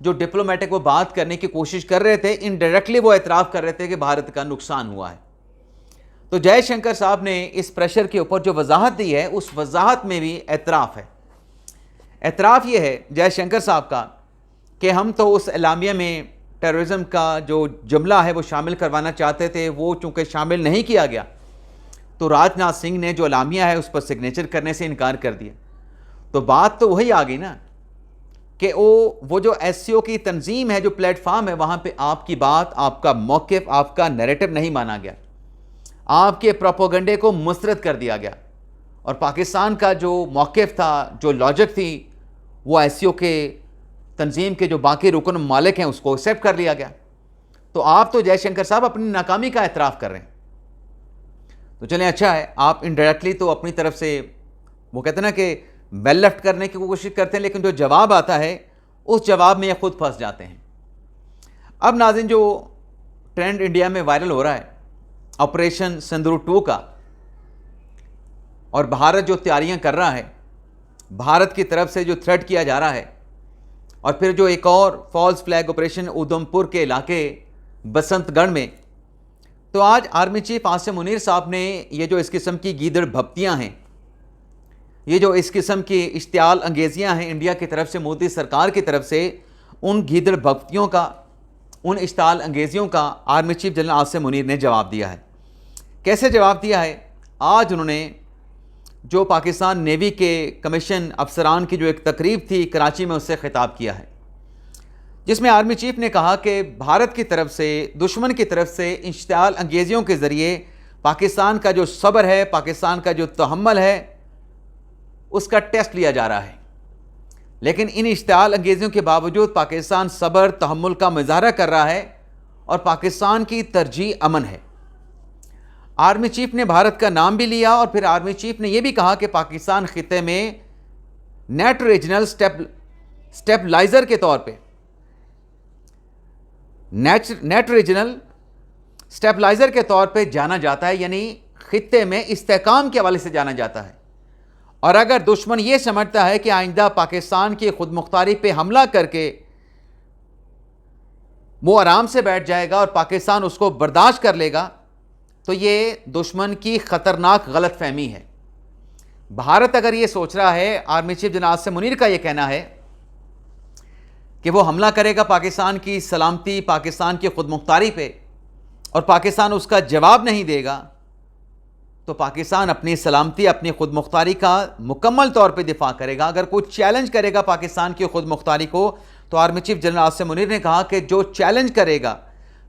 جو ڈپلومیٹک وہ بات کرنے کی کوشش کر رہے تھے، انڈائریکٹلی وہ اعتراف کر رہے تھے کہ بھارت کا نقصان ہوا ہے۔ تو جے شنکر صاحب نے اس پریشر کے اوپر جو وضاحت دی ہے، اس وضاحت میں بھی اعتراف ہے۔ اعتراف یہ ہے جے شنکر صاحب کا کہ ہم تو اس اعلامیہ میں ٹیررزم کا جو جملہ ہے وہ شامل کروانا چاہتے تھے، وہ چونکہ شامل نہیں کیا گیا تو راج ناتھ سنگھ نے جو اعلامیہ ہے اس پر سگنیچر کرنے سے انکار کر دیا۔ تو بات تو وہی آ گئی نا کہ وہ جو ایس سی او کی تنظیم ہے، جو پلیٹ فارم ہے، وہاں پہ آپ کی بات، آپ کا موقف، آپ کا نیریٹو نہیں مانا گیا، آپ کے پروپیگنڈے کو مسترد کر دیا گیا، اور پاکستان کا جو موقف تھا، جو لاجک تھی، وہ ایس سی او کے تنظیم کے جو باقی رکن ممالک ہیں اس کو ایکسیپٹ کر لیا گیا۔ تو آپ تو جے شنکر صاحب اپنی ناکامی کا اعتراف کر رہے ہیں۔ تو چلیں اچھا ہے، آپ انڈائریکٹلی تو اپنی طرف سے وہ کہتے ہیں نا کہ ویل لیفٹ کرنے کی کوشش کرتے ہیں، لیکن جو جواب آتا ہے اس جواب میں یہ خود پھنس جاتے ہیں۔ اب ناظرین، جو ٹرینڈ انڈیا میں وائرل ہو رہا ہے آپریشن سندھور 2 کا، اور بھارت جو تیاریاں کر رہا ہے، بھارت کی طرف سے جو تھریٹ کیا جا رہا ہے، اور پھر جو ایک اور فالس فلیگ آپریشن ادھم پور کے علاقے بسنت گڑھ میں، تو آج آرمی چیف عاصم منیر صاحب نے یہ جو اس قسم کی گیدڑ بھپتیاں ہیں، یہ جو اس قسم کی اشتعال انگیزیاں ہیں انڈیا کی طرف سے، مودی سرکار کی طرف سے، ان گیدڑ بھپتیوں کا، ان اشتعال انگیزیوں کا army chief general Asim Munir نے جواب دیا ہے۔ کیسے جواب دیا ہے؟ آج انہوں نے جو پاکستان نیوی کے کمیشن افسران کی جو ایک تقریب تھی کراچی میں، اس سے خطاب کیا ہے، جس میں آرمی چیف نے کہا کہ بھارت کی طرف سے، دشمن کی طرف سے اشتعال انگیزیوں کے ذریعے پاکستان کا جو صبر ہے، پاکستان کا جو تحمل ہے، اس کا ٹیسٹ لیا جا رہا ہے، لیکن ان اشتعال انگیزیوں کے باوجود پاکستان صبر تحمل کا مظاہرہ کر رہا ہے، اور پاکستان کی ترجیح امن ہے۔ آرمی چیف نے بھارت کا نام بھی لیا، اور پھر آرمی چیف نے یہ بھی کہا کہ پاکستان خطے میں نیٹ ریجنل سٹیبلائزر کے طور پہ، نیٹ ریجنل سٹیبلائزر کے طور پہ جانا جاتا ہے، یعنی خطے میں استحکام کے حوالے سے جانا جاتا ہے۔ اور اگر دشمن یہ سمجھتا ہے کہ آئندہ پاکستان کی خود مختاری پہ حملہ کر کے وہ آرام سے بیٹھ جائے گا اور پاکستان اس کو برداشت کر لے گا، تو یہ دشمن کی خطرناک غلط فہمی ہے۔ بھارت اگر یہ سوچ رہا ہے، army chief general Asim Munir کا یہ کہنا ہے کہ وہ حملہ کرے گا پاکستان کی سلامتی، پاکستان کی خود مختاری پہ، اور پاکستان اس کا جواب نہیں دے گا، تو پاکستان اپنی سلامتی، اپنی خود مختاری کا مکمل طور پہ دفاع کرے گا۔ اگر کوئی چیلنج کرے گا پاکستان کی خود مختاری کو، تو army chief general Asim Munir نے کہا کہ جو چیلنج کرے گا،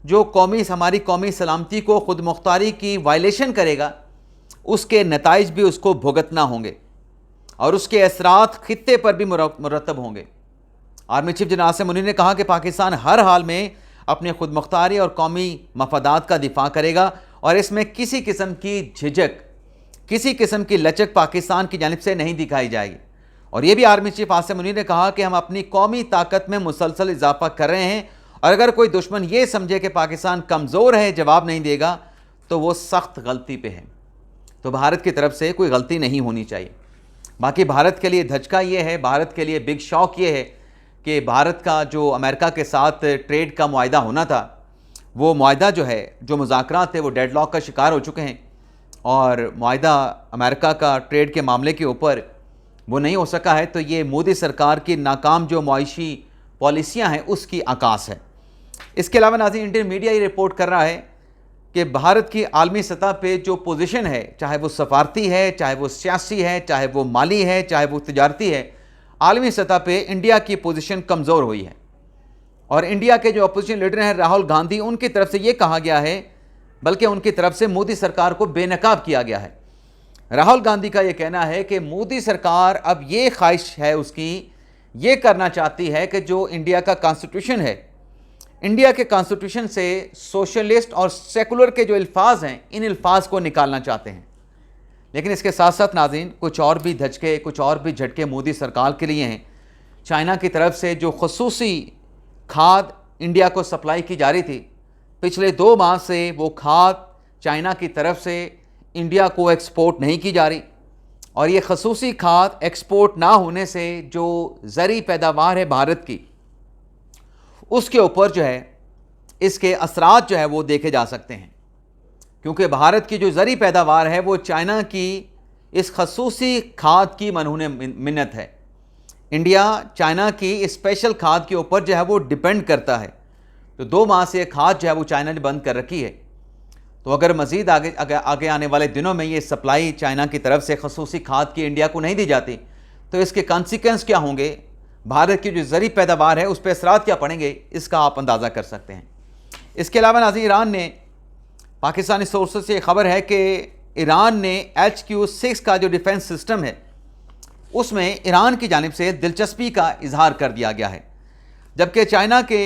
جو ہماری قومی سلامتی کو، خود مختاری کی وائلیشن کرے گا، اس کے نتائج بھی اس کو بھگتنا ہوں گے، اور اس کے اثرات خطے پر بھی مرتب ہوں گے۔ Army chief general Asim Munir نے کہا کہ پاکستان ہر حال میں اپنے خود مختاری اور قومی مفادات کا دفاع کرے گا، اور اس میں کسی قسم کی جھجک، کسی قسم کی لچک پاکستان کی جانب سے نہیں دکھائی جائے گی۔ اور یہ بھی آرمی چیف عاصم منیر نے کہا کہ ہم اپنی قومی طاقت میں مسلسل اضافہ کر رہے ہیں، اور اگر کوئی دشمن یہ سمجھے کہ پاکستان کمزور ہے، جواب نہیں دے گا، تو وہ سخت غلطی پہ ہے۔ تو بھارت کی طرف سے کوئی غلطی نہیں ہونی چاہیے۔ باقی بھارت کے لیے دھچکا یہ ہے، بھارت کے لیے بگ شاک یہ ہے کہ بھارت کا جو امریکہ کے ساتھ ٹریڈ کا معاہدہ ہونا تھا، وہ معاہدہ جو ہے، جو مذاکرات تھے، وہ ڈیڈ لاک کا شکار ہو چکے ہیں، اور معاہدہ امریکہ کا ٹریڈ کے معاملے کے اوپر وہ نہیں ہو سکا ہے۔ تو یہ مودی سرکار کی ناکام جو معاشی پالیسیاں ہیں اس کی عکاس ہے۔ اس کے علاوہ ناظرین، انڈین میڈیا یہ رپورٹ کر رہا ہے کہ بھارت کی عالمی سطح پہ جو پوزیشن ہے، چاہے وہ سفارتی ہے، چاہے وہ سیاسی ہے، چاہے وہ مالی ہے، چاہے وہ تجارتی ہے، عالمی سطح پہ انڈیا کی پوزیشن کمزور ہوئی ہے۔ اور انڈیا کے جو اپوزیشن لیڈر ہیں راہل گاندھی، ان کی طرف سے یہ کہا گیا ہے، بلکہ ان کی طرف سے مودی سرکار کو بے نقاب کیا گیا ہے۔ راہل گاندھی کا یہ کہنا ہے کہ مودی سرکار اب یہ خواہش ہے اس کی، یہ کرنا چاہتی ہے کہ جو انڈیا کا کانسٹیٹیوشن ہے، انڈیا کے کانسٹیٹیوشن سے سوشلسٹ اور سیکولر کے جو الفاظ ہیں، ان الفاظ کو نکالنا چاہتے ہیں۔ لیکن اس کے ساتھ ساتھ ناظرین، کچھ اور بھی دھچکے، کچھ اور بھی جھٹکے مودی سرکار کے لیے ہیں۔ چائنا کی طرف سے جو خصوصی کھاد انڈیا کو سپلائی کی جا رہی تھی، پچھلے 2 ماہ سے وہ کھاد چائنا کی طرف سے انڈیا کو ایکسپورٹ نہیں کی جا رہی، اور یہ خصوصی کھاد ایکسپورٹ نہ ہونے سے جو زرعی پیداوار ہے بھارت کی، اس کے اوپر جو ہے اس کے اثرات جو ہے وہ دیکھے جا سکتے ہیں، کیونکہ بھارت کی جو زرعی پیداوار ہے وہ چائنا کی اس خصوصی کھاد کی منہون منت ہے۔ انڈیا چائنا کی اسپیشل کھاد کے اوپر جو ہے وہ ڈیپینڈ کرتا ہے، تو 2 ماہ سے کھاد جو ہے وہ چائنا نے بند کر رکھی ہے۔ تو اگر مزید آگے آنے والے دنوں میں یہ سپلائی چائنا کی طرف سے خصوصی کھاد کی انڈیا کو نہیں دی جاتی تو اس کے کانسیکوینس کیا ہوں گے، بھارت کی جو زرعی پیداوار ہے اس پہ اثرات کیا پڑیں گے، اس کا آپ اندازہ کر سکتے ہیں۔ اس کے علاوہ ناظرین، ایران نے، پاکستانی سورسز سے یہ خبر ہے کہ ایران نے HQ-6 کا جو ڈیفنس سسٹم ہے اس میں ایران کی جانب سے دلچسپی کا اظہار کر دیا گیا ہے، جبکہ چائنا کے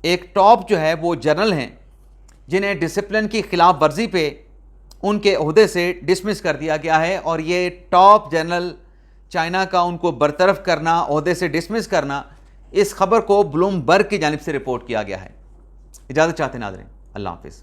ایک ٹاپ جو ہے وہ جنرل ہیں جنہیں ڈسپلن کی خلاف ورزی پہ ان کے عہدے سے ڈسمس کر دیا گیا ہے، اور یہ ٹاپ جنرل چائنا کا ان کو برطرف کرنا، عہدے سے ڈسمس کرنا، اس خبر کو بلوم برگ کی جانب سے رپورٹ کیا گیا ہے۔ اجازت چاہتے ہیں ناظرین، اللہ حافظ۔